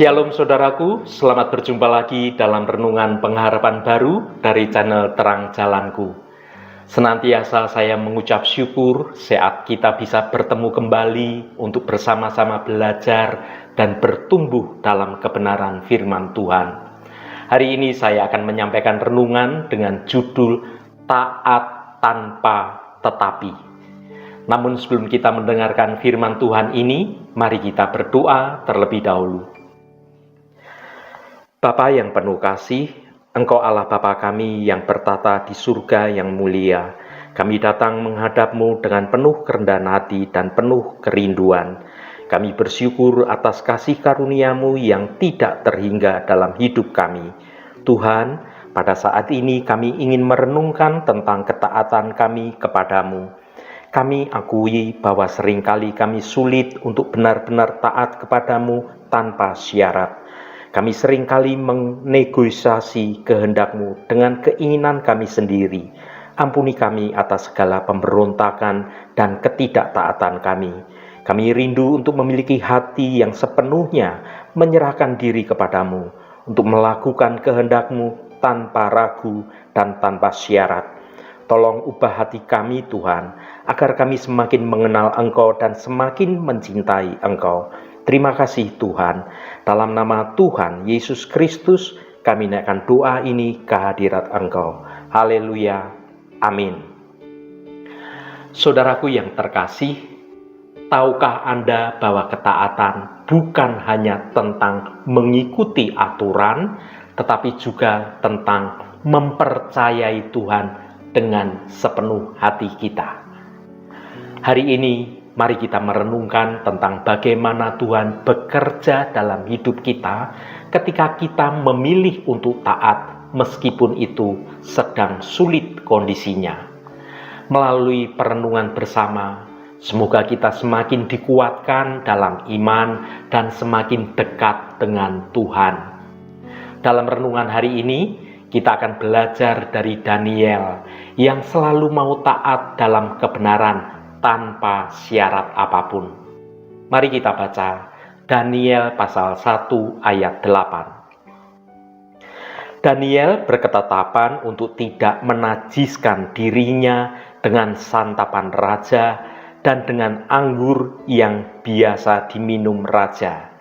Shalom saudaraku, selamat berjumpa lagi dalam renungan pengharapan baru dari channel Terang Jalanku. Senantiasa saya mengucap syukur saat kita bisa bertemu kembali untuk bersama-sama belajar dan bertumbuh dalam kebenaran firman Tuhan. Hari ini saya akan menyampaikan renungan dengan judul Taat Tanpa Tetapi. Namun sebelum kita mendengarkan firman Tuhan ini, mari kita berdoa terlebih dahulu. Bapa yang penuh kasih, Engkau Allah Bapa kami yang bertata di surga yang mulia. Kami datang menghadap-Mu dengan penuh kerendahan hati dan penuh kerinduan. Kami bersyukur atas kasih karunia-Mu yang tidak terhingga dalam hidup kami. Tuhan, pada saat ini kami ingin merenungkan tentang ketaatan kami kepadamu. Kami akui bahwa seringkali kami sulit untuk benar-benar taat kepadamu tanpa syarat. Kami seringkali menegosiasi kehendak-Mu dengan keinginan kami sendiri. Ampuni kami atas segala pemberontakan dan ketidaktaatan kami. Kami rindu untuk memiliki hati yang sepenuhnya menyerahkan diri kepadamu, untuk melakukan kehendak-Mu tanpa ragu dan tanpa syarat. Tolong ubah hati kami Tuhan, agar kami semakin mengenal Engkau dan semakin mencintai Engkau. Terima kasih Tuhan, dalam nama Tuhan Yesus Kristus kami naikkan doa ini ke hadirat Engkau. Haleluya, amin. Saudaraku yang terkasih, tahukah Anda bahwa ketaatan bukan hanya tentang mengikuti aturan, tetapi juga tentang mempercayai Tuhan dengan sepenuh hati kita. Hari ini mari kita merenungkan tentang bagaimana Tuhan bekerja dalam hidup kita ketika kita memilih untuk taat meskipun itu sedang sulit kondisinya. Melalui perenungan bersama, semoga kita semakin dikuatkan dalam iman dan semakin dekat dengan Tuhan. Dalam renungan hari ini, kita akan belajar dari Daniel yang selalu mau taat dalam kebenaran tanpa syarat apapun. Mari kita baca Daniel pasal 1 ayat 8. Daniel berketetapan untuk tidak menajiskan dirinya dengan santapan raja dan dengan anggur yang biasa diminum raja.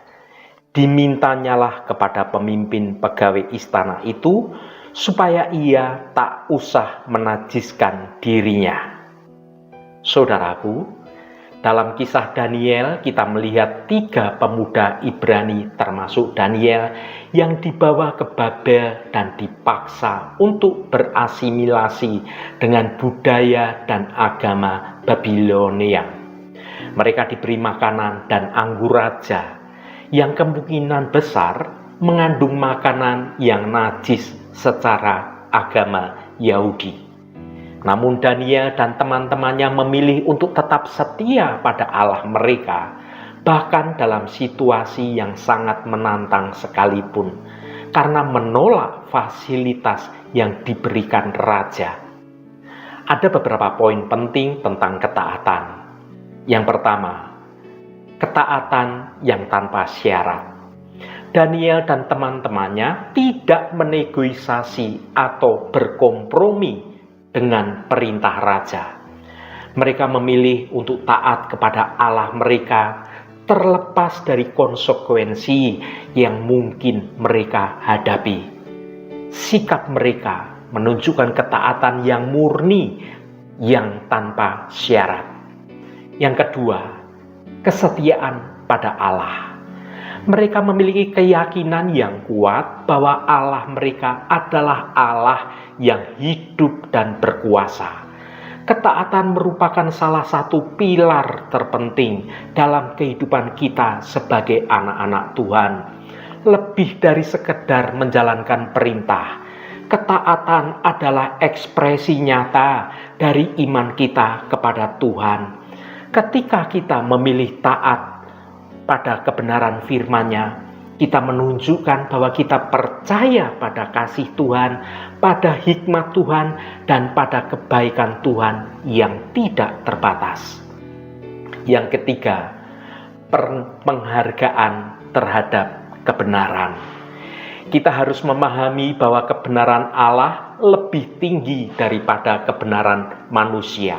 Dimintanyalah kepada pemimpin pegawai istana itu supaya ia tak usah menajiskan dirinya. Saudaraku, dalam kisah Daniel kita melihat 3 pemuda Ibrani termasuk Daniel yang dibawa ke Babel dan dipaksa untuk berasimilasi dengan budaya dan agama Babilonia. Mereka diberi makanan dan anggur raja yang kemungkinan besar mengandung makanan yang najis secara agama Yahudi. Namun Daniel dan teman-temannya memilih untuk tetap setia pada Allah mereka, bahkan dalam situasi yang sangat menantang sekalipun, karena menolak fasilitas yang diberikan raja. Ada beberapa poin penting tentang ketaatan. Yang pertama, ketaatan yang tanpa syarat. Daniel dan teman-temannya tidak menegosiasi atau berkompromi dengan perintah raja. Mereka memilih untuk taat kepada Allah mereka terlepas dari konsekuensi yang mungkin mereka hadapi. Sikap mereka menunjukkan ketaatan yang murni, yang tanpa syarat. Yang kedua, kesetiaan pada Allah. Mereka memiliki keyakinan yang kuat bahwa Allah mereka adalah Allah yang hidup dan berkuasa. Ketaatan merupakan salah satu pilar terpenting dalam kehidupan kita sebagai anak-anak Tuhan. Lebih dari sekedar menjalankan perintah, ketaatan adalah ekspresi nyata dari iman kita kepada Tuhan. Ketika kita memilih taat pada kebenaran firman-Nya, kita menunjukkan bahwa kita percaya pada kasih Tuhan, pada hikmat Tuhan, dan pada kebaikan Tuhan yang tidak terbatas. Yang ketiga, penghargaan terhadap kebenaran. Kita harus memahami bahwa kebenaran Allah lebih tinggi daripada kebenaran manusia.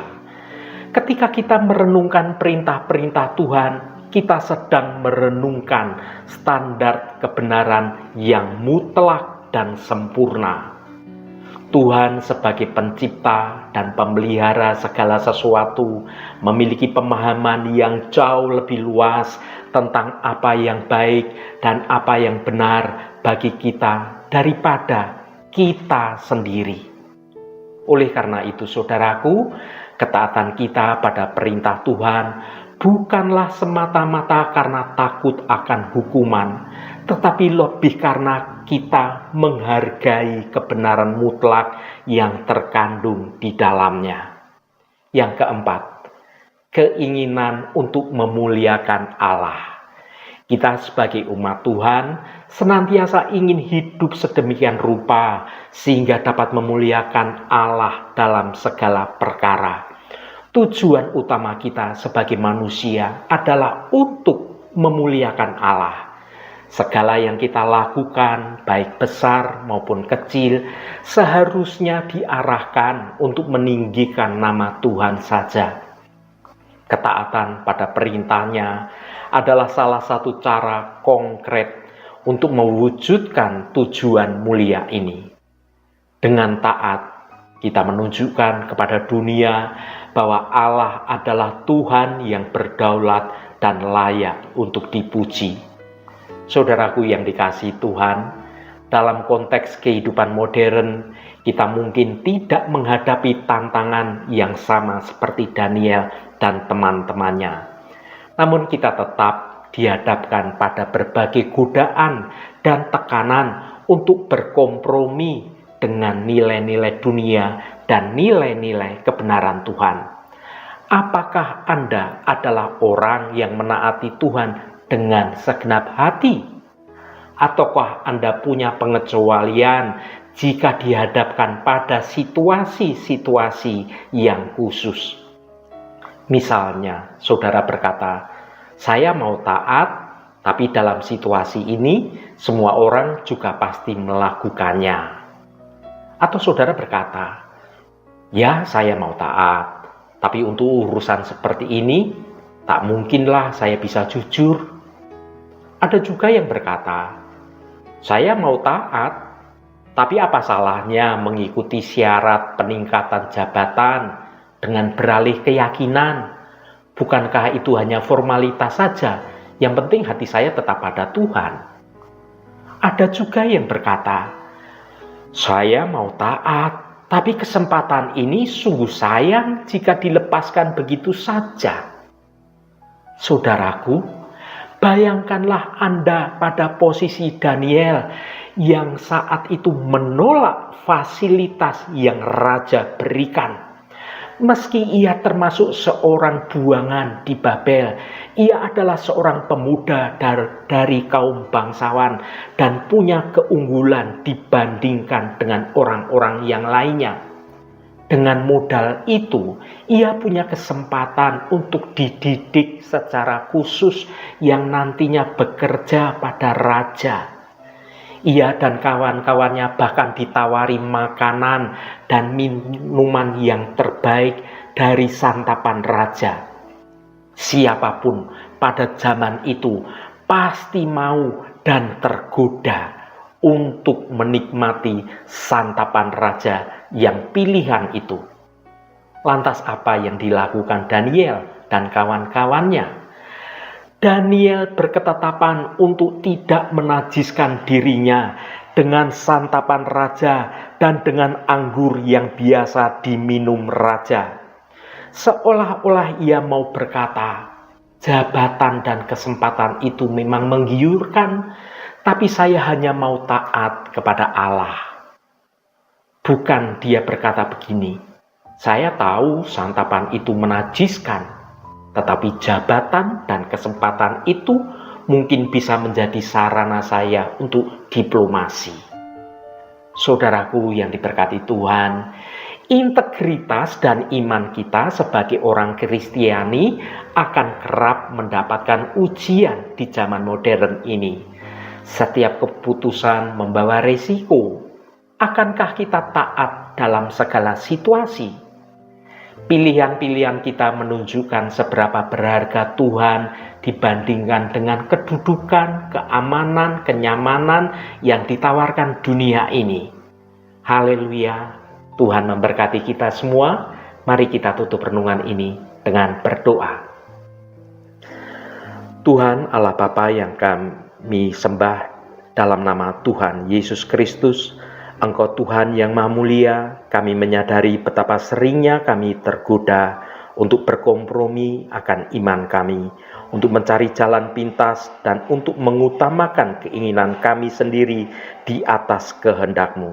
Ketika kita merenungkan perintah-perintah Tuhan, kita sedang merenungkan standar kebenaran yang mutlak dan sempurna. Tuhan sebagai pencipta dan pemelihara segala sesuatu memiliki pemahaman yang jauh lebih luas tentang apa yang baik dan apa yang benar bagi kita daripada kita sendiri. Oleh karena itu, saudaraku, ketaatan kita pada perintah Tuhan bukanlah semata-mata karena takut akan hukuman, tetapi lebih karena kita menghargai kebenaran mutlak yang terkandung di dalamnya. Yang keempat, keinginan untuk memuliakan Allah. Kita sebagai umat Tuhan senantiasa ingin hidup sedemikian rupa sehingga dapat memuliakan Allah dalam segala perkara. Tujuan utama kita sebagai manusia adalah untuk memuliakan Allah. Segala yang kita lakukan, baik besar maupun kecil, seharusnya diarahkan untuk meninggikan nama Tuhan saja. Ketaatan pada perintahnya adalah salah satu cara konkret untuk mewujudkan tujuan mulia ini. Dengan taat, kita menunjukkan kepada dunia bahwa Allah adalah Tuhan yang berdaulat dan layak untuk dipuji. Saudaraku yang dikasihi Tuhan, dalam konteks kehidupan modern, kita mungkin tidak menghadapi tantangan yang sama seperti Daniel dan teman-temannya. Namun kita tetap dihadapkan pada berbagai godaan dan tekanan untuk berkompromi dengan nilai-nilai dunia dan nilai-nilai kebenaran Tuhan. Apakah Anda adalah orang yang menaati Tuhan dengan segenap hati? Ataukah Anda punya pengecualian jika dihadapkan pada situasi-situasi yang khusus? Misalnya, saudara berkata, saya mau taat, tapi dalam situasi ini semua orang juga pasti melakukannya. Atau saudara berkata, ya saya mau taat, tapi untuk urusan seperti ini, tak mungkinlah saya bisa jujur. Ada juga yang berkata, saya mau taat, tapi apa salahnya mengikuti syarat peningkatan jabatan dengan beralih keyakinan? Bukankah itu hanya formalitas saja? Yang penting hati saya tetap pada Tuhan. Ada juga yang berkata, saya mau taat, tapi kesempatan ini sungguh sayang jika dilepaskan begitu saja. Saudaraku, bayangkanlah Anda pada posisi Daniel yang saat itu menolak fasilitas yang raja berikan. Meski ia termasuk seorang buangan di Babel, ia adalah seorang pemuda dari kaum bangsawan dan punya keunggulan dibandingkan dengan orang-orang yang lainnya. Dengan modal itu, ia punya kesempatan untuk dididik secara khusus yang nantinya bekerja pada raja. Ia dan kawan-kawannya bahkan ditawari makanan dan minuman yang terbaik dari santapan raja. Siapapun pada zaman itu pasti mau dan tergoda untuk menikmati santapan raja yang pilihan itu. Lantas apa yang dilakukan Daniel dan kawan-kawannya? Daniel berketetapan untuk tidak menajiskan dirinya dengan santapan raja dan dengan anggur yang biasa diminum raja. Seolah-olah ia mau berkata, jabatan dan kesempatan itu memang menggiurkan, tapi saya hanya mau taat kepada Allah. Bukan dia berkata begini, saya tahu santapan itu menajiskan, tetapi jabatan dan kesempatan itu mungkin bisa menjadi sarana saya untuk diplomasi. Saudaraku yang diberkati Tuhan, integritas dan iman kita sebagai orang Kristiani akan kerap mendapatkan ujian di zaman modern ini. Setiap keputusan membawa resiko. Akankah kita taat dalam segala situasi? Pilihan-pilihan kita menunjukkan seberapa berharga Tuhan dibandingkan dengan kedudukan, keamanan, kenyamanan yang ditawarkan dunia ini. Haleluya, Tuhan memberkati kita semua. Mari kita tutup renungan ini dengan berdoa. Tuhan Allah Bapa yang kami sembah dalam nama Tuhan Yesus Kristus, Engkau Tuhan yang Maha Mulia. Kami menyadari betapa seringnya kami tergoda untuk berkompromi akan iman kami, untuk mencari jalan pintas dan untuk mengutamakan keinginan kami sendiri di atas kehendak-Mu.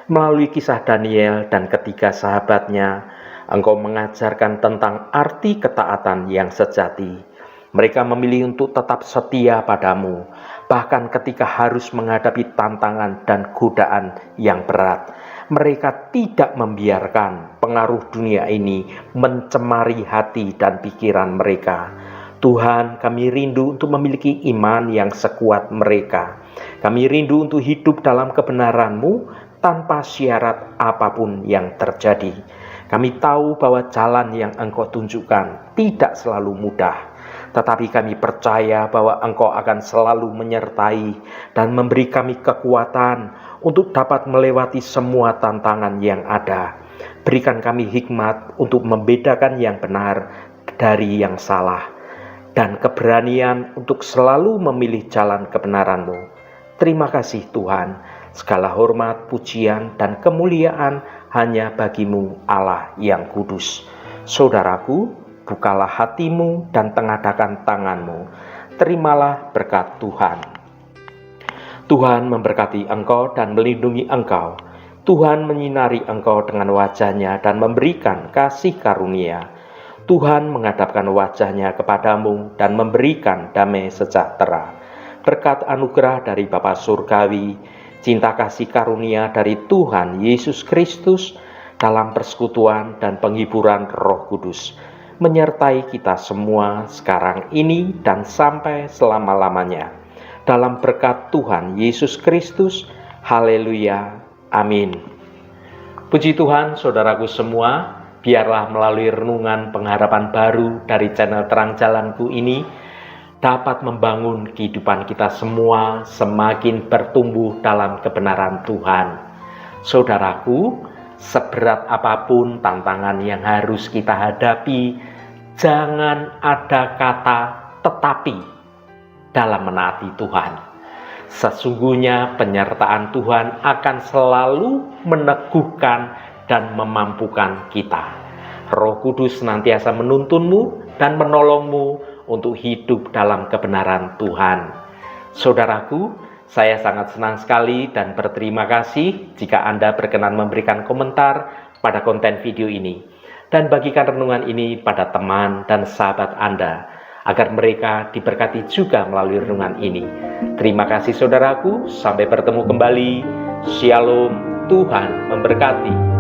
Melalui kisah Daniel dan ketiga sahabatnya, Engkau mengajarkan tentang arti ketaatan yang sejati. Mereka memilih untuk tetap setia padamu, bahkan ketika harus menghadapi tantangan dan godaan yang berat. Mereka tidak membiarkan pengaruh dunia ini mencemari hati dan pikiran mereka. Tuhan, kami rindu untuk memiliki iman yang sekuat mereka. Kami rindu untuk hidup dalam kebenaran-Mu tanpa syarat apapun yang terjadi. Kami tahu bahwa jalan yang Engkau tunjukkan tidak selalu mudah, tetapi kami percaya bahwa Engkau akan selalu menyertai dan memberi kami kekuatan untuk dapat melewati semua tantangan yang ada. Berikan kami hikmat untuk membedakan yang benar dari yang salah, dan keberanian untuk selalu memilih jalan kebenaran-Mu. Terima kasih Tuhan, segala hormat, pujian, dan kemuliaan hanya bagi-Mu Allah yang kudus. Saudaraku, bukalah hatimu dan tengadakan tanganmu. Terimalah berkat Tuhan. Tuhan memberkati engkau dan melindungi engkau. Tuhan menyinari engkau dengan wajah-Nya dan memberikan kasih karunia. Tuhan menghadapkan wajah-Nya kepadamu dan memberikan damai sejahtera. Berkat anugerah dari Bapa Surgawi, cinta kasih karunia dari Tuhan Yesus Kristus, dalam persekutuan dan penghiburan Roh Kudus, menyertai kita semua sekarang ini dan sampai selama-lamanya. Dalam berkat Tuhan Yesus Kristus, haleluya, amin. Puji Tuhan, saudaraku semua, biarlah melalui renungan pengharapan baru dari channel Terang Jalanku ini dapat membangun kehidupan kita semua semakin bertumbuh dalam kebenaran Tuhan. Saudaraku, seberat apapun tantangan yang harus kita hadapi, jangan ada kata tetapi dalam menaati Tuhan. Sesungguhnya penyertaan Tuhan akan selalu meneguhkan dan memampukan kita. Roh Kudus senantiasa menuntunmu dan menolongmu untuk hidup dalam kebenaran Tuhan. Saudaraku, saya sangat senang sekali dan berterima kasih jika Anda berkenan memberikan komentar pada konten video ini dan bagikan renungan ini pada teman dan sahabat Anda agar mereka diberkati juga melalui renungan ini. Terima kasih saudaraku, sampai bertemu kembali. Shalom, Tuhan memberkati.